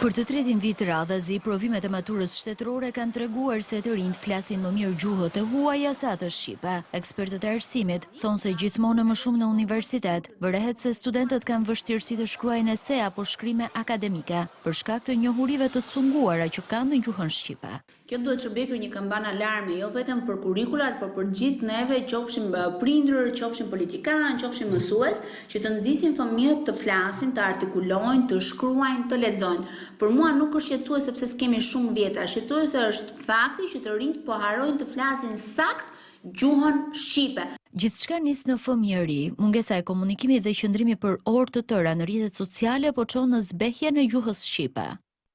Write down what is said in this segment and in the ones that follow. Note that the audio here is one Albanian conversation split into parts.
Për të tretin vit radhazi, provimet e maturës shtetërore kanë treguar se të rinjt flasin më mirë gjuhët e huaja se atë shqipe. Ekspertët e arsimit thonë se gjithmonë më shumë në universitet vërehet se studentët kanë vështirësi të shkruajnë ese apo shkrime akademike për shkak të njohurive të cunguara që kanë në gjuhën shqipe. Kjo duhet të shërbejë një kampan alarme, jo vetëm për kurrikulat, por për gjithë neve, qofshim prindër, qofshim politikanë, qofshim mësues, që të nxisin fëmijët të flasin, të artikulojnë, të shkruajnë, të lexojnë. Për mua nuk është shqetësues sepse s'kemi shumë vjetra, shqetësues është fakti që të rinjt po harrojnë të flasin sakt gjuhën shqipe. Gjithçka nis në fëmijëri, mungesa e komunikimit dhe qëndrimi për orë të tëra në rrjetet sociale po çon në zbehjen e gjuhës shqipe.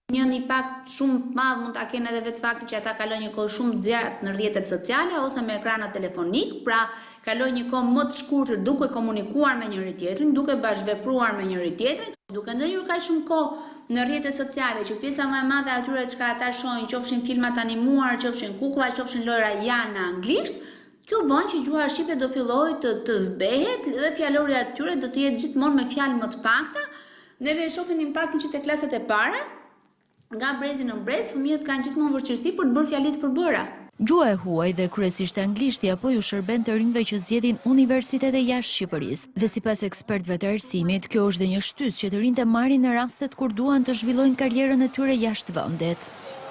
Një impakt shumë madh mund ta kenë edhe vetë fakti që ata kalojnë një kohë shumë gjatë në rrjetet sociale ose me ekrana telefonik, pra kalojnë një kohë më të shkurtër duke komunikuar me njëri tjetrin, duke bashkëvepruar me njëri tjetrin, duke ndërhyrë kaq shumë kohë në rrjetet sociale që pjesa më e madhe e atyre çka ata shohin, qofshin filmat animuar, qofshin kukulla, qofshin lojra janë në anglisht. Kjo bën që gjuha shqipe do fillojë të zbehet dhe fjalori atyre do të jetë gjithmonë me fjalë më të pakta. Neve shohim impaktin që te klaset e para, nga brezi në brez, fëmijët kanë gjithmonë vështirësi për të bërë fjali të përbëra. Gjuha e huaj dhe kryesisht anglishtja po ju shërben të rinjve që zgjedhin universitete jashtë Shqipërisë. Dhe sipas ekspertëve të arsimit, kjo është dhe një shtys që të rinjtë marrin në rastet kur duan të zhvillojnë karrierën e tyre jashtë vendit.